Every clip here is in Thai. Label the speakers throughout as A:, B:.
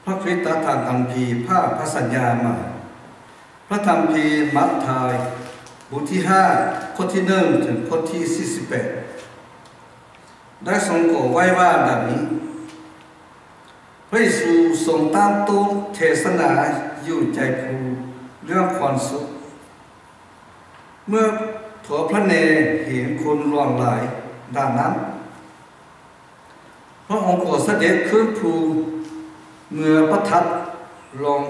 A: พระคริสตธรรมคัมภีร์ภาคพระสัญญาใหม่พระธรรมภีร์มัทธิวบทที่5ข้อที่1ถึงข้อที่48ได้ทรงกล่าวไว้ว่าดังนี้พระเยซูทรงตั้งโต๊ะเทศนาอยู่ใจภูเรื่องความสุขเมื่อถั่วพระเนตรเห็นคนหลงไหลดังนั้นพระองค์ก็เสด็จขึ้นภูเมื่อประทับลง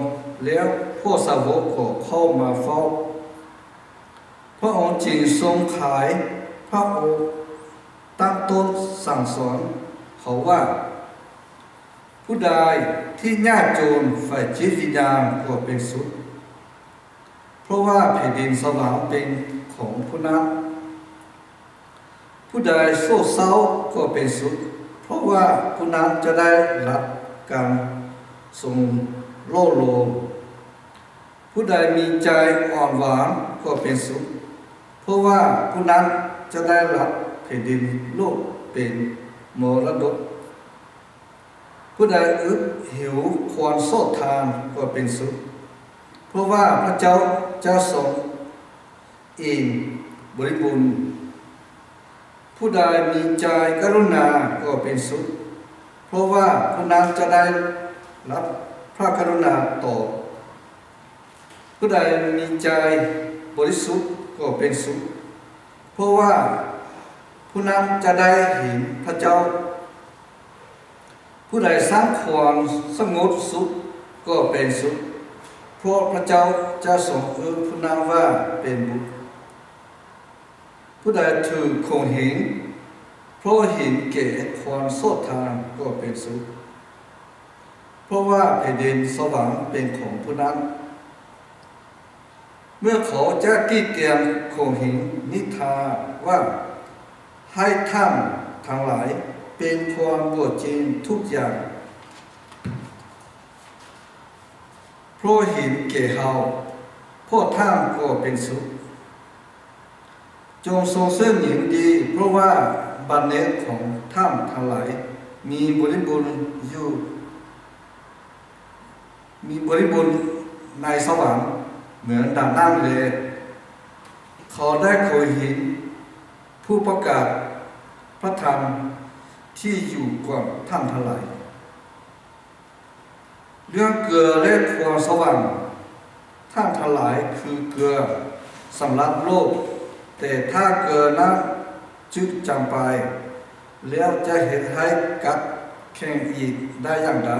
A: แล้วพวกสาวกก็เข้ามาเฝ้าพระองค์จึงทรงขายพระโอษฐ์ตั้งโต๊ะสั่งสอนเขาว่าผู้ใดที่ยากจนฝ่ายจิตวิญญาณก็เป็นสุขเพราะว่าแผ่นดินสวรรค์เป็นของผู้นั้นผู้ใดโศกเศร้าก็เป็นสุขเพราะว่าผู้นั้นจะได้รับการทรงโล่โลมผู้ใดมีใจอ่อนหวานก็เป็นสุขเพราะว่าผู้นั้นจะได้รับแผ่นดินโลกเป็นมรดกผู้ใดอึดหิวความโศกทานก็เป็นสุขเพราะว่าพระเจ้าจะทรงอิ่มบริบูรณ์ผู้ใดมีใจกรุณาก็เป็นสุขเพราะว่าผู้นั้นจะได้รับพระกรุณาต่อผู้ใดมีใจบริสุทธิ์ก็เป็นสุขเพราะว่าผู้นั้นจะได้เห็นพระเจ้าผู้ใดสร้างความสงบสุขก็เป็นสุขเพราะพระเจ้าจะทรงเอื้อผู้นั้นว่าเป็นบุตรผู้ใดถือคงเห็นเพราะเห็นแก่ความโศกทานก็เป็นสุขเพราะว่าแผ่นดินสวรรค์เป็นของผู้นั้นเมื่อเขาจะกี้เกียมคงเห็นนิทาว่าให้ท่านทั้งหลายเป็นความบวชจริงทุกอย่างเพราะเห็นแก่เฮาพวกท่านก็เป็นสุขจงทรงเสริมหญิงดีเพราะว่าบัณฑิตของท่านทั้งหลายมีบริบูรณ์อยู่มีบริบูรณ์ในสวรรค์เหมือนดังนั้นเลยเขาได้เคยเห็นผู้ประกาศพระธรรมที่อยู่ก่อนท่านทั้งหลายเรื่องเกลือและความสว่างท่านทั้งหลายคือเกลือสำหรับโลกแต่ถ้าเกลือนั้นจืดจางไปแล้วจะเห็นให้กัดแข็งอีกได้อย่างไร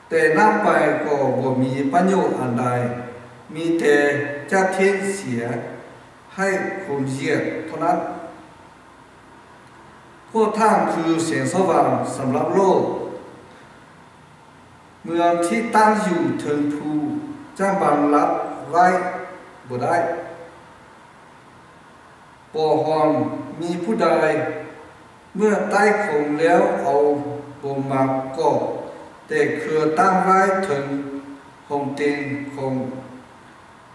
A: แต่น้ำไปก็บ่มีประโยชน์อันใดมีแต่จะเทเสียให้คนเหยียดเท่านั้นพวกท่านคือแสงสว่างสำหรับโลกเมืองที่ตั้งอยู่เทิงภูจะบังรับไว้บ่ได้ปอหอนมีผู้ใดเมื่อใต้คงแล้วเอาบ่มาก็แต่คือตั้งไว้ถึงหงเต็งคง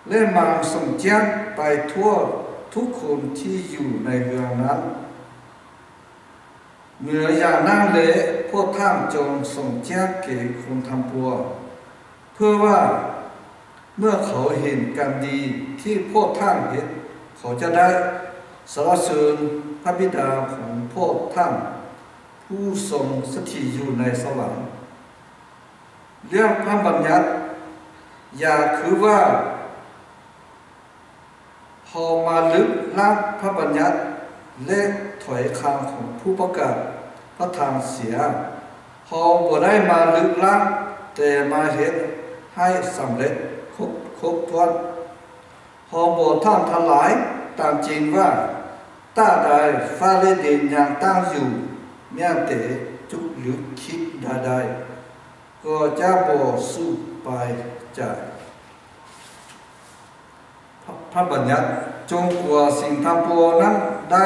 A: เล่นมาส่งแจ้งไปทั่วทุกคนที่อยู่ในเมืองนั้นเมื่ออย่างนั้นเลยพวกท่านจงส่งแจ้งแก่คนทำปัวเพื่อว่าเมื่อเขาเห็นการดีที่พวกท่านเห็นเขาจะได้สรรเสริญพระบิดาของพวกท่านผู้ทรงสถิตอยู่ในสวรรค์เรื่องพระบัญญัติอย่าคือว่าพอมาลึกล้างพระบัญญัติและถอยคำของผู้ประกาศพระธรรมเสียพอบ่ได้มาลึกล้างแต่มาเห็นให้สำเร็จครบถ้วนพอบ่ท่านทั้งหลายตามจริงว่าถ้าใดฟ้าและดินยังตั้งอยู่แม้แต่จุหรือคิดใดก็จะบ่สู้ไปจากพระบัญญัติจงกลัวสิ่งทำปวงนั้นได้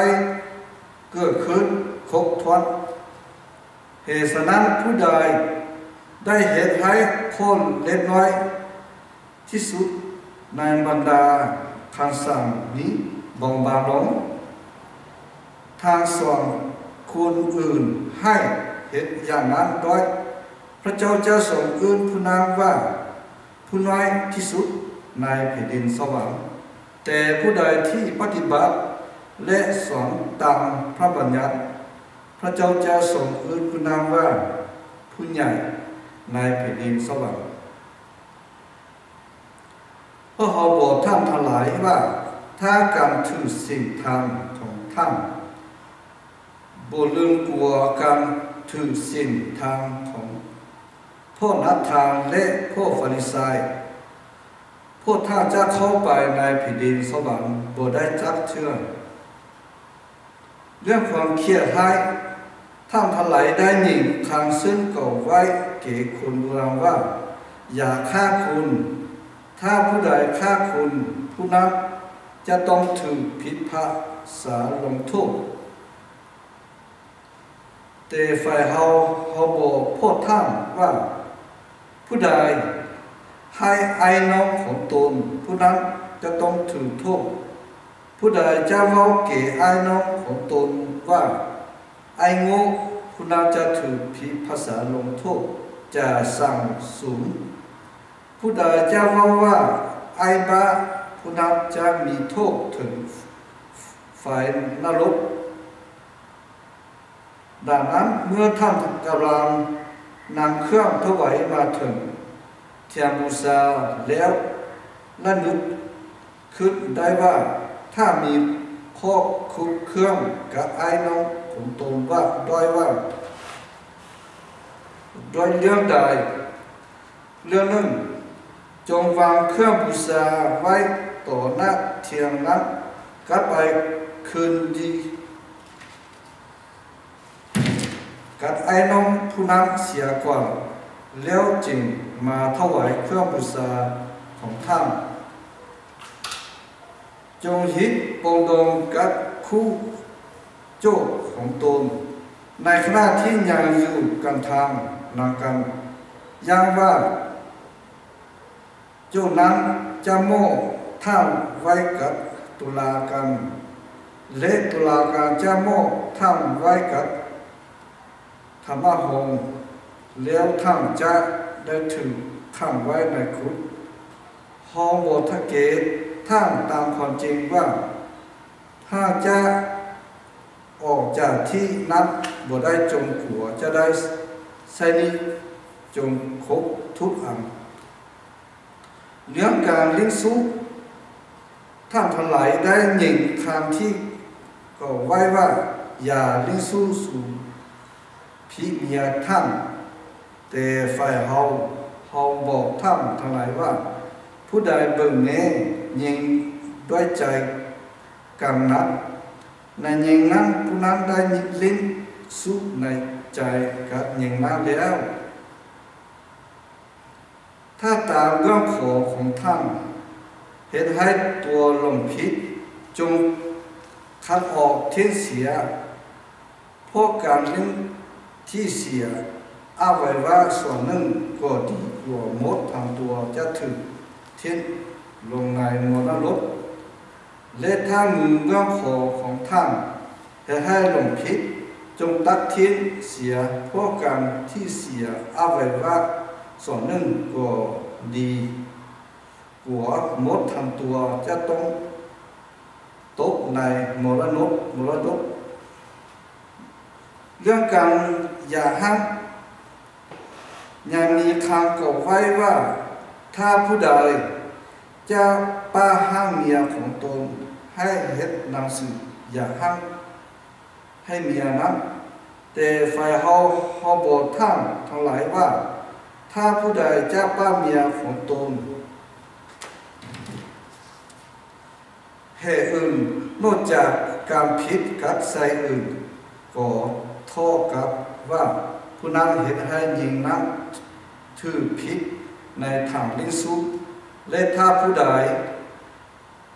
A: เกิดขึ้นครบถ้วนเหตุฉะนั้นผู้ใดได้เหตุให้คนเล็กน้อยที่สุดในบรรดาคำสั่งนี้บางบางลงทางส่วนคนอื่นให้เหตุอย่างนั้นด้วย พระเจ้าจะทรงเอื้อนผู้นั้นว่าผู้น้อยที่สุดในแผ่นดินสวรรค์แต่ผู้ใดที่ปฏิบัติและสอนตามพระบัญญัติพระเจ้าจะทรงเอื้อนผู้นั้นว่าผู้ใหญ่ในแผ่นดินสวรรค์เพราะเขาบอกท่านทั้งหลายว่าถ้าการถือศีลธรรมของท่านบ่ลืมกลัวการถือศีลธรรมของพวกนักทานและพวกฟาริสัยพวกท่านจะเข้าไปในแผ่นดินสวรรค์บ่ได้จักเทื่อเรื่องความเครียดให้ท่านทั้งหลายได้ยินคำซึ่งกล่าวไว้แก่คนโบราณว่าอย่าฆ่าคุณถ้าผู้ใดฆ่าคุณผู้นั้นจะต้องถูกพิพากษาลงโทษแต่ฝ่ายเขาบอกพวกท่านว่าผู้ใดให้ไอ้น้องของตนผู้นั้นจะต้องถูกโทษผู้ใดจะเว้าแก่ไอ้น้องของตนว่าไอ้โง่ผู้นั้นจะถูกพิพากษาลงโทษจะสั่งสูงผู้ใดจะเว้าว่าไอ้บ้าผู้นั้นจะมีโทษถึงฝ่ายนรกดังนั้นเมื่อท่านกำลังนำเครื่องถวายมาถึงเทียมบูชาแล้วและนึกขึ้นได้ว่าถ้ามีข้อคุกเครื่องกับไอ้น้องของตนว่าด้วยเรื่องใดเรื่องหนึ่งจงวางเครื่องบูชาไว้ต่อหน้าเทียมนั้นกลับไปคืนดีกับไอ้น้องผู้นั้นเสียก่อนแล้วจึงมาถวายเครื่องบูชาของท่านจงฮิตปองดองกับคู่โจกของตนในขณะที่ยังอยู่กันทางนางกันยังว่าโจนั้นจะโม่ท่านไว้กับตุลาการและตุลาการจะโม่ท่านไว้กับธรรมหงส์แล้วท่านจะได้ถึงขังไว้ในคุกฮอโมทะเกตท่านตามความจริงว่าถ้าจะออกจากที่นั้นบ่ได้จงขัวจะได้ใส่นี้จงครบทุกอันเรื่องการลิ้นสู้ท่านทั้งหลายได้ยินคำที่ก็ไว้ว่าอย่าลิ้นสู้สู่พี่เมียท่านแต่ฝ่ายเฮาบอกท่านทั้งหลายว่าผู้ใดเบิ่งแน่ยิงด้วยใจกำนัดในยิงนั้นผู้นั้นได้ลิ้นสู้ในใจกับยิงนั้นแล้วถ้าตามเรื่องขอของท่านเหตุให้ตัวลมพิษจงคัดออกทิ้งเสียพวกการลิ้นที่เสียเอาไว้ว่าส่วนหนึ่งก็ดีกว่าหมดทางตัวจะถึงทิ้งลงในมรดกและถ้ามือเรื่องขอของท่านจะให้ลมพิษจงตัดทิ้งเสียพวกการที่เสียเอาไว้ว่าส่วนหนึ่งก็ดีกว่าหมดทางตัวจะต้องตกในมรดกเรื่องการอย่าห้ามยังมีคำกล่าวไว้ว่าถ้าผู้ใดจะป้าห้ามเมียของตนให้เฮ็ดหนังสืออย่าห้ามให้เมียนั้นแต่ฝ่ายเฮาบอกท่านทั้งหลายว่าถ้าผู้ใดจะป้าเมียของตนให้อื่นนอกจากการผิดกับใส่อื่นก็โทษกับว่าผู้นั้นเห็นให้ยิงนั้นถือผิดในทางลิ้นสู้และถ้าผู้ใด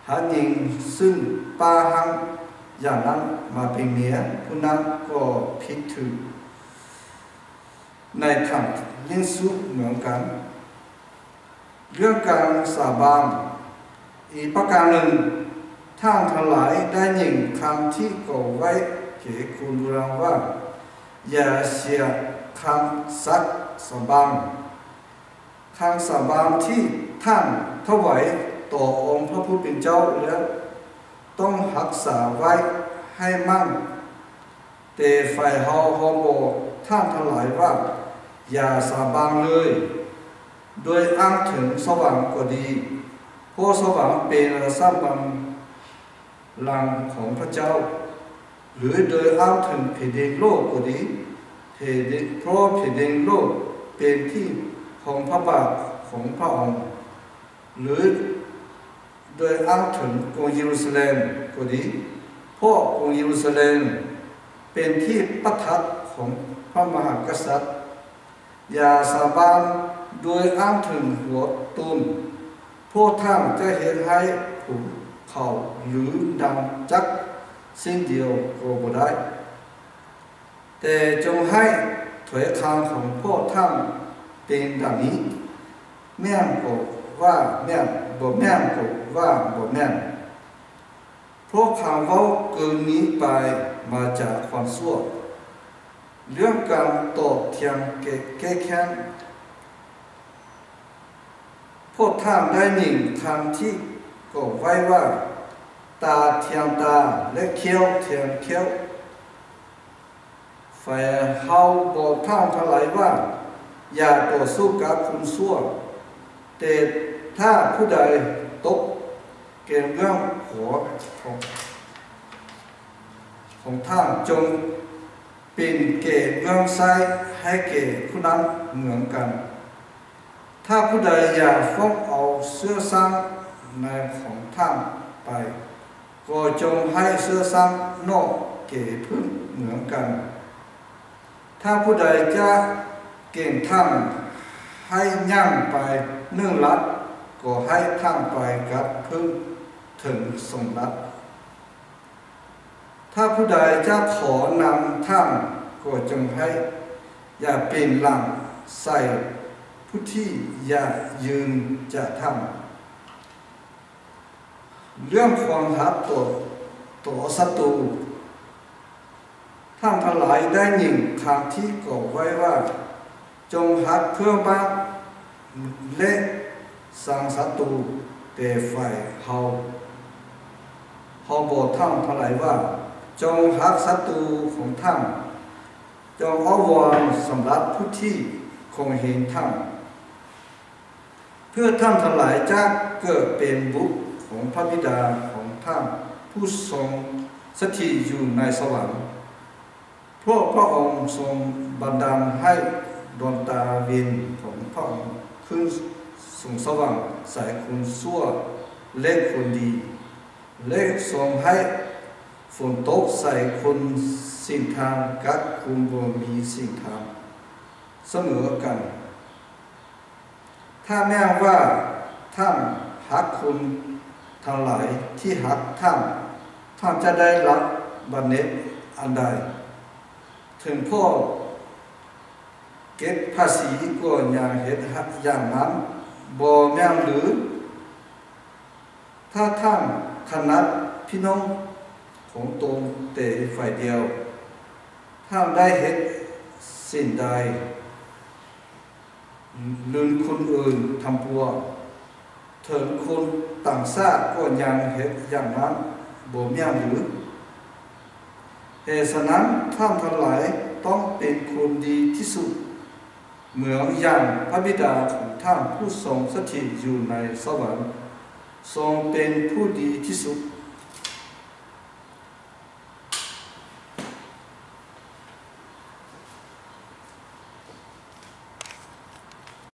A: หายิงซึ่งป้าหังอย่างนั้นมาเป็นเมียผู้นั้นก็ผิดถือในทางลิ้นสู้เหมือนกันเรื่องการสาบานอีกประการหนึ่งท่านทั้งหลายได้ยินคำที่กล่าวไว้แก่คุณโบราณว่า อย่าเสียคำสัตย์สาบานคำสาบานที่ท่านถวายต่อองค์พระผู้เป็นเจ้าแล้วต้องรักษาไว้ให้มั่นแต่ฝ่ายเฮาบอกท่านทั้งหลายว่าอย่าสาบานเลยโดยอ้างถึงสวรรค์ก็ดีเพราะสวรรค์เป็นสัมบังลังของพระเจ้าหรือโดยอ้างถึงแผ่นดินโลกก็ดีเพราะแผ่นดินโลกเป็นที่ของพระบาทของพระองค์หรือโดยอ้างถึงกรุงเยรูซาเล็มก็ดีเพราะกรุงเยรูซาเล็มเป็นที่ประทับของพระมหากษัตริย์อย่าสาบานโดยอ้างถึงหัวตุนพวกท่านจะเห็นให้ผูกเขาหรือดังจักสิ่งเดียวก็บ่ได้แต่จงให้ถอยคำของพวกท่านเป็นดังนี้แม่นก็ว่าแม่นบ่แม่นก็ว่าบ่แม่นเพราะคำเว้าเกินนี้ไปมาจากความชั่วเรื่องการตอบเถียงแก้แค้นพวกท่านได้ยินคำที่ก็ไว้ว่าตาเทียมตาและเขี้ยวเทียมเขี้ยวฝ่ายเฮาบอกท่านทั้งหลายว่าอย่าต่อสู้กับคนชั่วแต่ถ้าผู้ใดตกเกณฑ์เรื่องหัวของท่านจงเป็นเกณฑ์เรื่องไส้ให้เกณฑ์ผู้นั้นเหมือนกันถ้าผู้ใดอยากฟ้องเอาเสื้อซ้ำในของท่านไปก็จงให้เสื้อซ้ำนอกเกณฑ์พื้นเหมือนกันถ้าผู้ใดจะเกณฑ์ท่านให้ย่างไป1 ลัดก็ให้ท่านไปกับพื้นถึง2 ลัดถ้าผู้ใดจะขอนำท่านก็จงให้อย่าเป็นหลังใส่ผู้ที่อย่ายืนจะทำเรื่องความหักต่อศัตรูท่านทั้งหลายได้ยินคำที่กล่าวไว้ว่าจงหักเพื่อบ้านและสังศัตรูแต่ฝ่ายเฮาบอกท่านทั้งหลายว่าจงหักศัตรูของท่านจงอ้อนวอนสำหรับผู้ที่คงเห็นท่านเพื่อท่านทั้งหลายจะเกิดเป็นบุตรของพระบิดาของท่านผู้ทรงสถิตอยู่ในสวรรค์เพราะพระองค์ทรงบันดาลให้ดวงตาวิญของพระองค์ขึ้นส่องสว่างใส่คนชั่วและคนดีและทรงให้ฝนตกใส่คนสิ่งทางกับคนบ่มีสิ่งทางเสมอกันถ้าแม้ว่าท่านหักคุณทั้งหลายที่หักท่านจะได้รับบัณฑิตอันใดถึงพ่อเก็บภาษีก็ยังเฮ็ดอย่างนั้นบ่แม่นหรือถ้าท่านถนัดพี่น้องของตนแต่ฝ่ายเดียวท่านได้เฮ็ดสิ่งใดลืมคนอื่นทำพัวถึงคนต่างชาติก็ยังเฮ็ดอย่างนั้นบ่แม่นหรือเหตุฉะนั้นท่านทั้งหลายต้องเป็นคนดีที่สุดเหมือนอย่างพระบิดาของท่านผู้ทรงสถิตอยู่ในสวรรค์ทรงเป็นผู้ดีที่สุด